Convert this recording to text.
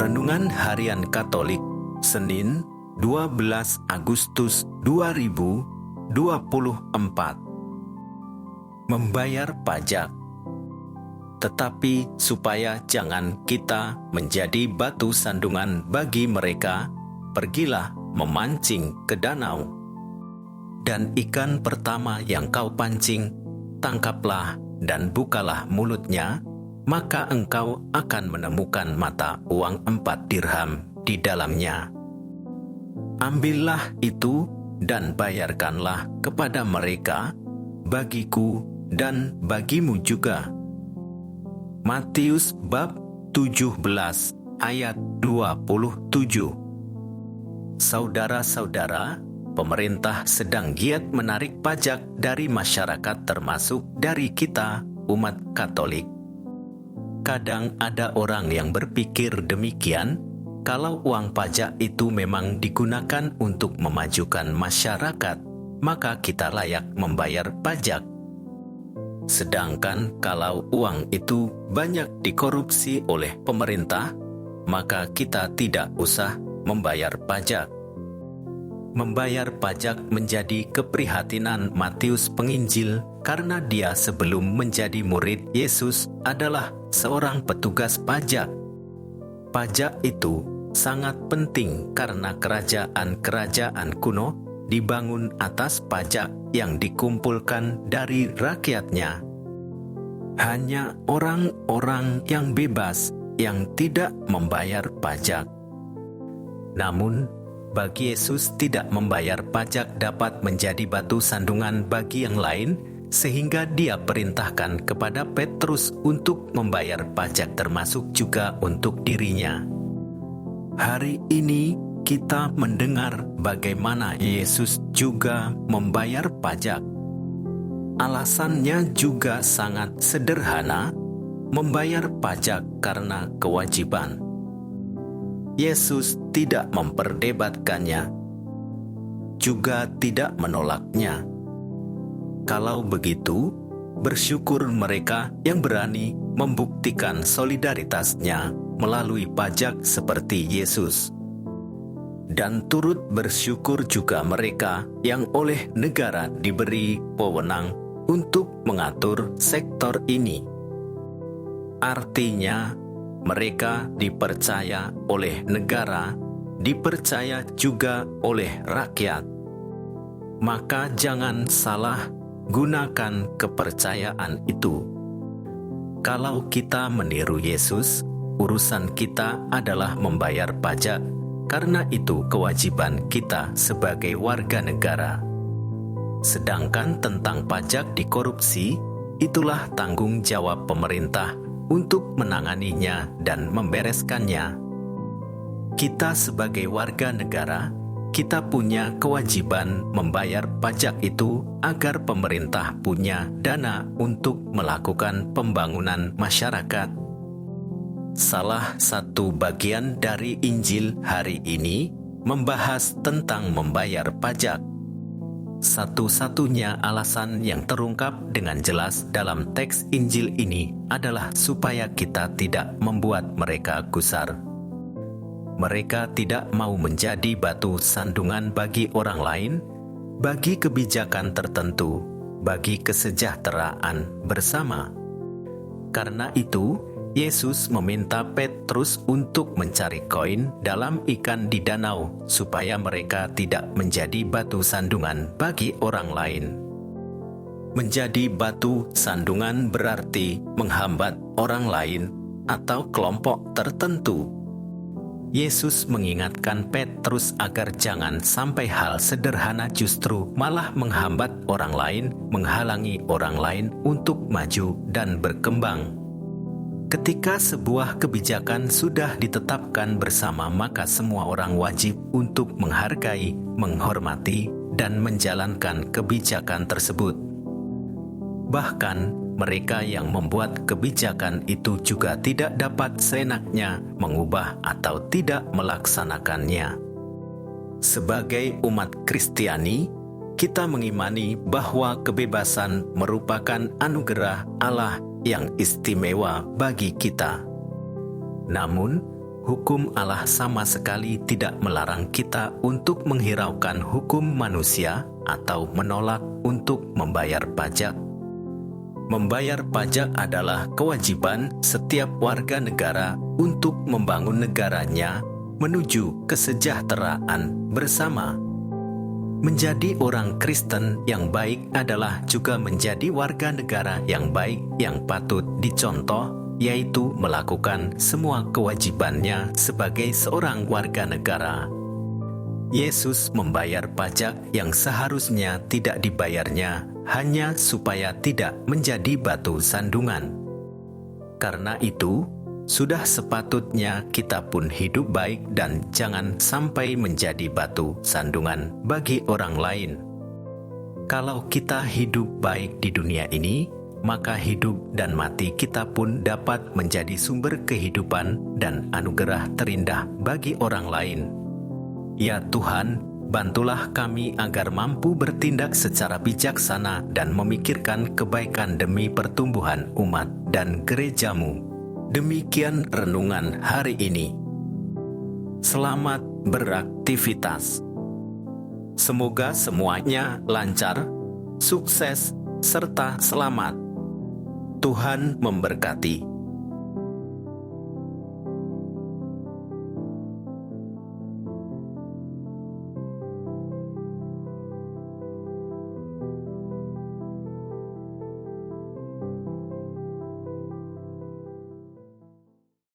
Renungan Harian Katolik, Senin 12 Agustus 2024. Membayar pajak. Tetapi supaya jangan kita menjadi batu sandungan bagi mereka, pergilah memancing ke danau. Dan ikan pertama yang kau pancing, tangkaplah dan bukalah mulutnya, maka engkau akan menemukan mata uang 4 dirham di dalamnya. Ambillah itu dan bayarkanlah kepada mereka, bagiku dan bagimu juga. Matius bab 17 ayat 27. Saudara-saudara, pemerintah sedang giat menarik pajak dari masyarakat, termasuk dari kita, umat Katolik. Kadang ada orang yang berpikir demikian, kalau uang pajak itu memang digunakan untuk memajukan masyarakat, maka kita layak membayar pajak. Sedangkan kalau uang itu banyak dikorupsi oleh pemerintah, maka kita tidak usah membayar pajak. Membayar pajak menjadi keprihatinan Matius Penginjil karena dia sebelum menjadi murid Yesus adalah seorang petugas pajak. Pajak itu sangat penting karena kerajaan-kerajaan kuno dibangun atas pajak yang dikumpulkan dari rakyatnya. Hanya orang-orang yang bebas yang tidak membayar pajak. Namun, bagi Yesus tidak membayar pajak dapat menjadi batu sandungan bagi yang lain, sehingga dia perintahkan kepada Petrus untuk membayar pajak termasuk juga untuk dirinya. Hari ini kita mendengar bagaimana Yesus juga membayar pajak. Alasannya juga sangat sederhana, membayar pajak karena kewajiban. Yesus tidak memperdebatkannya, juga tidak menolaknya. Kalau begitu, bersyukur mereka yang berani membuktikan solidaritasnya melalui pajak seperti Yesus. Dan turut bersyukur juga mereka yang oleh negara diberi wewenang untuk mengatur sektor ini. Artinya, mereka dipercaya oleh negara, dipercaya juga oleh rakyat. Maka jangan salah gunakan kepercayaan itu. Kalau kita meniru Yesus, urusan kita adalah membayar pajak, karena itu kewajiban kita sebagai warga negara. Sedangkan tentang pajak dikorupsi, itulah tanggung jawab pemerintah untuk menanganinya dan membereskannya. Kita sebagai warga negara, kita punya kewajiban membayar pajak itu agar pemerintah punya dana untuk melakukan pembangunan masyarakat. Salah satu bagian dari Injil hari ini membahas tentang membayar pajak. Satu-satunya alasan yang terungkap dengan jelas dalam teks Injil ini adalah supaya kita tidak membuat mereka gusar. Mereka tidak mau menjadi batu sandungan bagi orang lain, bagi kebijakan tertentu, bagi kesejahteraan bersama. Karena itu, Yesus meminta Petrus untuk mencari koin dalam ikan di danau, supaya mereka tidak menjadi batu sandungan bagi orang lain. Menjadi batu sandungan berarti menghambat orang lain atau kelompok tertentu. Yesus mengingatkan Petrus agar jangan sampai hal sederhana justru malah menghambat orang lain, menghalangi orang lain untuk maju dan berkembang. Ketika sebuah kebijakan sudah ditetapkan bersama, maka semua orang wajib untuk menghargai, menghormati, dan menjalankan kebijakan tersebut. Bahkan, mereka yang membuat kebijakan itu juga tidak dapat seenaknya mengubah atau tidak melaksanakannya. Sebagai umat Kristiani, kita mengimani bahwa kebebasan merupakan anugerah Allah yang istimewa bagi kita. Namun, hukum Allah sama sekali tidak melarang kita untuk menghiraukan hukum manusia atau menolak untuk membayar pajak. Membayar pajak adalah kewajiban setiap warga negara untuk membangun negaranya menuju kesejahteraan bersama. Menjadi orang Kristen yang baik adalah juga menjadi warga negara yang baik yang patut dicontoh, yaitu melakukan semua kewajibannya sebagai seorang warga negara. Yesus membayar pajak yang seharusnya tidak dibayarnya hanya supaya tidak menjadi batu sandungan. Karena itu, sudah sepatutnya kita pun hidup baik dan jangan sampai menjadi batu sandungan bagi orang lain. Kalau kita hidup baik di dunia ini, maka hidup dan mati kita pun dapat menjadi sumber kehidupan dan anugerah terindah bagi orang lain. Ya Tuhan, bantulah kami agar mampu bertindak secara bijaksana dan memikirkan kebaikan demi pertumbuhan umat dan gereja-Mu. Demikian renungan hari ini. Selamat beraktivitas. Semoga semuanya lancar, sukses, serta selamat. Tuhan memberkati.